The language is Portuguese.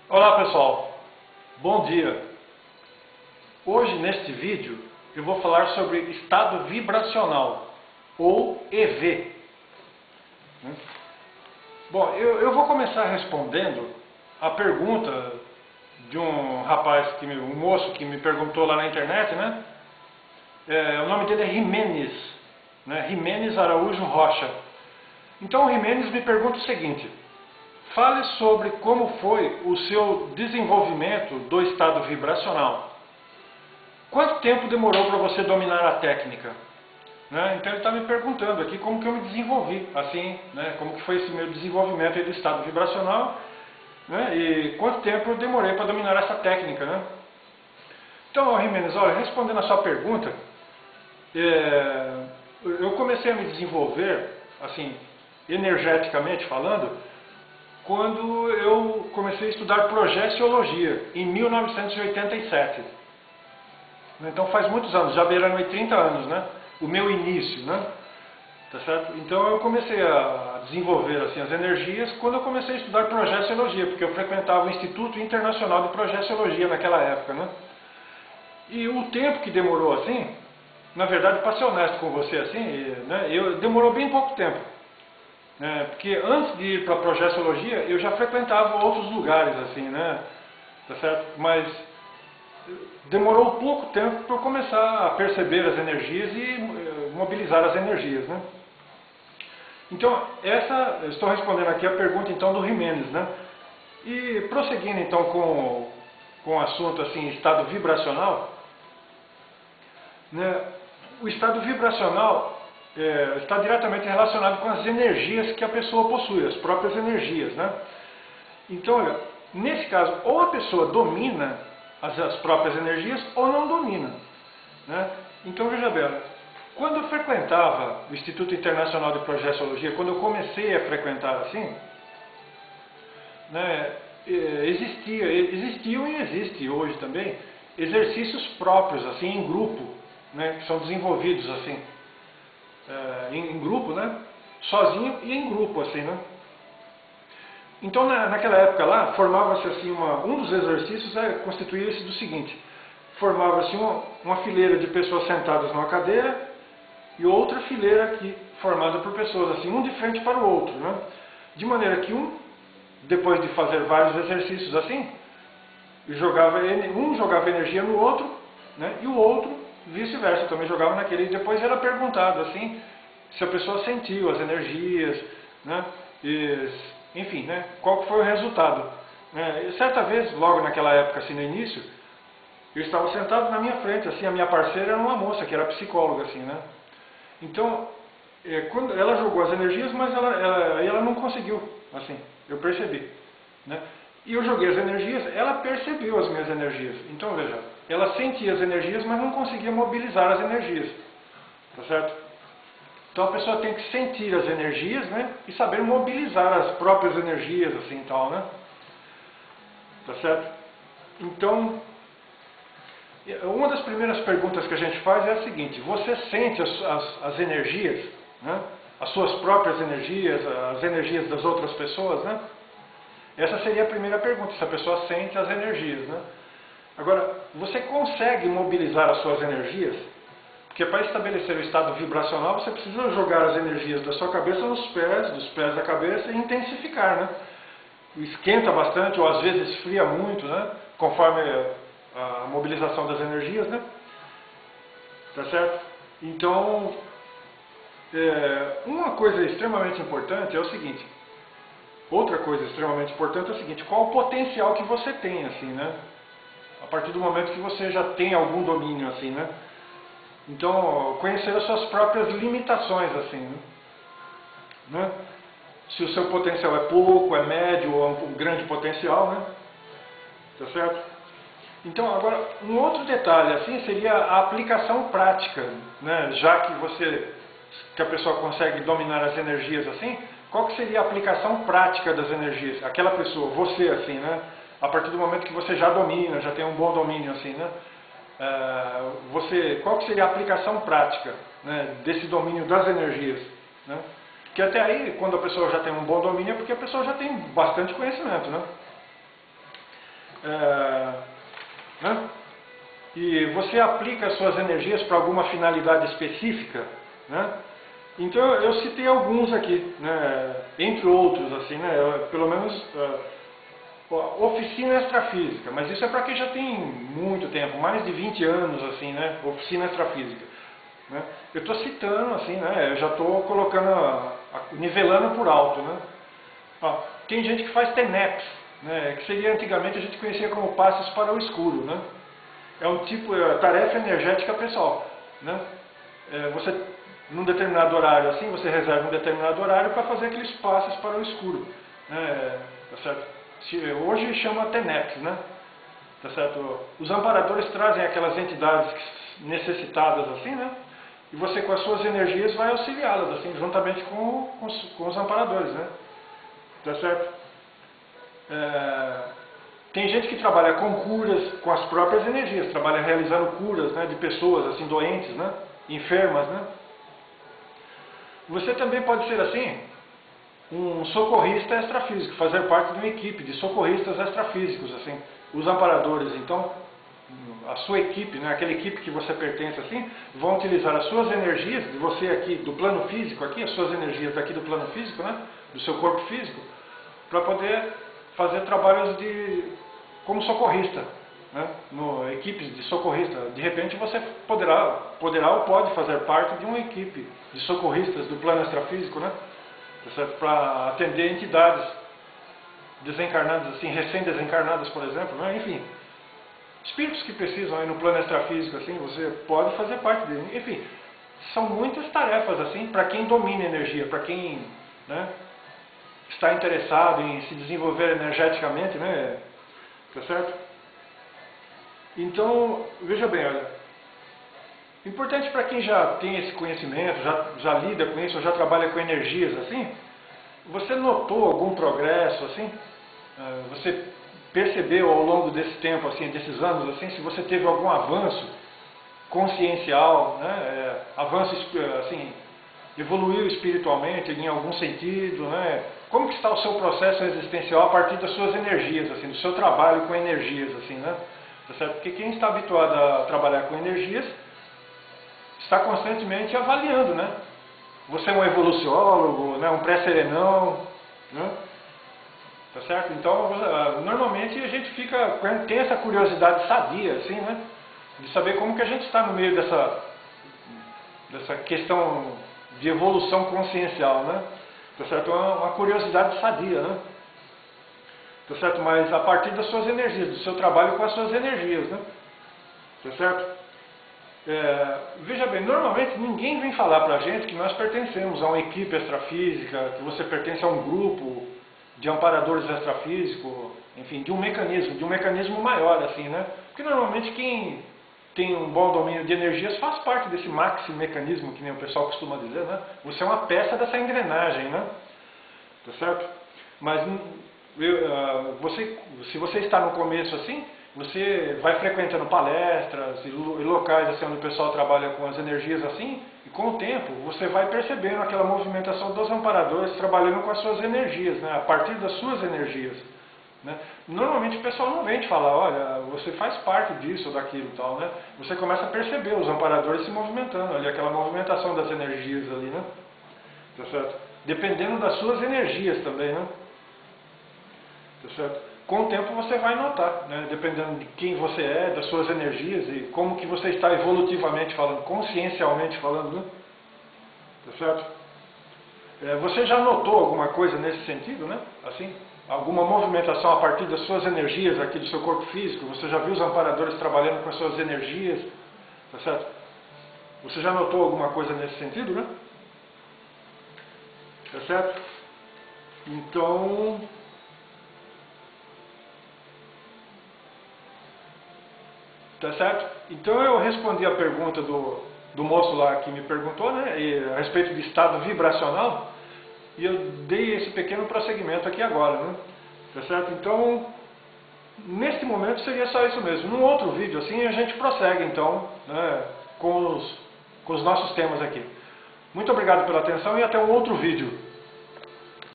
Olá pessoal, bom dia. Hoje neste vídeo eu vou falar sobre estado vibracional ou EV. Bom, eu vou começar respondendo a pergunta de um rapaz, um moço que me perguntou lá na internet, né? O nome dele é Jimenez, né? Jimenez Araújo Rocha. Então o Jimenez me pergunta o seguinte: fale sobre como foi o seu desenvolvimento do estado vibracional. Quanto tempo demorou para você dominar a técnica? Né? Então ele está me perguntando aqui como que eu me desenvolvi, assim, né? Como que foi esse meu desenvolvimento aí do estado vibracional, né? E quanto tempo eu demorei para dominar essa técnica, né? Então, Jimenez, olha, respondendo a sua pergunta, eu comecei a me desenvolver, assim, energeticamente falando, quando eu comecei a estudar projeciologia, em 1987. Então faz muitos anos, já beirando 30 anos, né? O meu início, né? Tá certo? Então eu comecei a desenvolver assim, as energias quando eu comecei a estudar projeciologia, porque eu frequentava o Instituto Internacional de Projeciologia naquela época, né? E o tempo que demorou assim, na verdade, para ser honesto com você assim, né? Demorou bem pouco tempo. Porque antes de ir para a projeciologia, eu já frequentava outros lugares, assim, né? Tá certo? Mas demorou pouco tempo para eu começar a perceber as energias e mobilizar as energias, né? Então, estou respondendo aqui a pergunta então do Jimenez, né? E prosseguindo então com o assunto assim, estado vibracional, né? O estado vibracional está diretamente relacionado com as energias que a pessoa possui, as próprias energias, né? Então, olha, nesse caso, ou a pessoa domina as próprias energias ou não domina, né? Então, veja bem, quando eu frequentava o Instituto Internacional de Projeciologia, quando eu comecei a frequentar assim, né, existiam e existe hoje também exercícios próprios, assim, em grupo, né, que são desenvolvidos assim, em grupo, né, sozinho e em grupo, assim, né. Então, naquela época lá, formava-se assim, um dos exercícios constituía-se do seguinte: formava-se uma fileira de pessoas sentadas numa cadeira e outra fileira aqui, formada por pessoas assim, um de frente para o outro, né? De maneira que depois de fazer vários exercícios assim, um jogava energia no outro, né? E o outro, vice-versa, também jogava naquele. E depois era perguntado assim, se a pessoa sentiu as energias, né? Enfim, né? Qual foi o resultado. E certa vez, logo naquela época, assim, no início, eu estava sentado na minha frente, assim, a minha parceira era uma moça, que era psicóloga, assim, né? Então, quando ela jogou as energias, mas ela não conseguiu, assim, eu percebi, né? E eu joguei as energias, ela percebeu as minhas energias. Então, veja, ela sentia as energias, mas não conseguia mobilizar as energias, tá certo? Então a pessoa tem que sentir as energias, né, e saber mobilizar as próprias energias, assim, tal, né? Tá certo? Então, uma das primeiras perguntas que a gente faz é a seguinte: você sente as energias, né? As suas próprias energias, as energias das outras pessoas, né? Essa seria a primeira pergunta, se a pessoa sente as energias, né? Agora, você consegue mobilizar as suas energias? Porque para estabelecer o estado vibracional, você precisa jogar as energias da sua cabeça nos pés, dos pés da cabeça e intensificar, né? Esquenta bastante, ou às vezes esfria muito, né? Conforme a mobilização das energias, né? Tá certo? Então, uma coisa extremamente importante é o seguinte. Outra coisa extremamente importante é o seguinte: qual o potencial que você tem, assim, né? A partir do momento que você já tem algum domínio, assim, né? Então, conhecer as suas próprias limitações, assim, né? Se o seu potencial é pouco, é médio ou é um grande potencial, né? Tá certo? Então, agora, um outro detalhe, assim, seria a aplicação prática, né? Já que a pessoa consegue dominar as energias, assim, qual que seria a aplicação prática das energias? Aquela pessoa, você, assim, né? A partir do momento que você já domina, já tem um bom domínio, assim, né? Qual que seria a aplicação prática, né, desse domínio das energias, né? Que até aí, quando a pessoa já tem um bom domínio, é porque a pessoa já tem bastante conhecimento, né? né? E você aplica as suas energias para alguma finalidade específica, né? Então eu citei alguns aqui, né? Entre outros, assim, né? Pelo menos oficina extrafísica, mas isso é para quem já tem muito tempo, mais de 20 anos, assim, né? Oficina extrafísica, né? Eu estou citando, assim, né? Eu já estou colocando, nivelando por alto, né? Ó, tem gente que faz TENEPS, né? Que seria antigamente a gente conhecia como passes para o escuro, né? É um tipo, tarefa energética pessoal, né? Você, num determinado horário, assim, você reserva um determinado horário para fazer aqueles passes para o escuro, né? Tá certo? Hoje chama TENEPS, né? Tá certo? Os amparadores trazem aquelas entidades necessitadas, assim, né? E você, com as suas energias, vai auxiliá-las, assim, juntamente com os amparadores, né? Tá certo? Tem gente que trabalha com curas, com as próprias energias, trabalha realizando curas, né, de pessoas assim doentes, né, enfermas, né. Você também pode ser assim, um socorrista extrafísico, fazer parte de uma equipe de socorristas extrafísicos, assim, os amparadores. Então, a sua equipe, né, aquela equipe que você pertence, assim, vão utilizar as suas energias, de você aqui, do plano físico, aqui, as suas energias daqui do plano físico, né, do seu corpo físico, para poder fazer trabalhos como socorrista, né? Equipes de socorrista. De repente você poderá ou pode fazer parte de uma equipe de socorristas do plano extrafísico, né? Para atender entidades desencarnadas, assim, recém-desencarnadas, por exemplo, né? Enfim, espíritos que precisam aí no plano extrafísico, assim, você pode fazer parte dele. Enfim, são muitas tarefas assim para quem domina energia, para quem, né, está interessado em se desenvolver energeticamente, né? Tá certo? Então, veja bem, olha, importante para quem já tem esse conhecimento, já lida com isso, já trabalha com energias, assim, você notou algum progresso, assim? Você percebeu ao longo desse tempo, assim, desses anos, assim, se você teve algum avanço consciencial, né? Avanço, assim, evoluiu espiritualmente em algum sentido, né? Como que está o seu processo existencial a partir das suas energias, assim, do seu trabalho com energias, assim, né? Tá certo? Porque quem está habituado a trabalhar com energias está constantemente avaliando, né? Você é um evoluciólogo, né? Um pré-serenão, né? Tá certo? Então, normalmente a gente tem essa curiosidade sadia, assim, né? De saber como que a gente está no meio dessa questão de evolução consciencial, né? Tá certo? Uma curiosidade sadia, né? Tá certo? Mas a partir das suas energias, do seu trabalho com as suas energias, né? Tá certo? Veja bem, normalmente ninguém vem falar pra gente que nós pertencemos a uma equipe extrafísica, que você pertence a um grupo de amparadores extrafísicos, enfim, de um mecanismo maior, assim, né? Porque normalmente quem tem um bom domínio de energias faz parte desse maxi-mecanismo, que nem o pessoal costuma dizer, né? Você é uma peça dessa engrenagem, né? Tá certo? Mas se você está no começo assim, você vai frequentando palestras e locais assim, onde o pessoal trabalha com as energias assim, e com o tempo você vai percebendo aquela movimentação dos amparadores trabalhando com as suas energias, né? A partir das suas energias. Né? Normalmente o pessoal não vem te falar, olha, você faz parte disso ou daquilo e tal, né? Você começa a perceber os amparadores se movimentando, ali, aquela movimentação das energias ali, né? Tá certo? Dependendo das suas energias também, né? Tá certo? Com o tempo você vai notar, né? Dependendo de quem você é, das suas energias e como que você está evolutivamente falando, consciencialmente falando, né? Tá certo? Você já notou alguma coisa nesse sentido, né? Assim? Alguma movimentação a partir das suas energias aqui do seu corpo físico? Você já viu os amparadores trabalhando com as suas energias? Tá certo? Você já notou alguma coisa nesse sentido, né? Tá certo? Então, tá certo? Então eu respondi a pergunta do moço lá que me perguntou, né? A respeito de estado vibracional. E eu dei esse pequeno prosseguimento aqui agora, né? Tá certo? Então, neste momento seria só isso mesmo. Num outro vídeo assim a gente prossegue então, né, com os nossos temas aqui. Muito obrigado pela atenção e até um outro vídeo.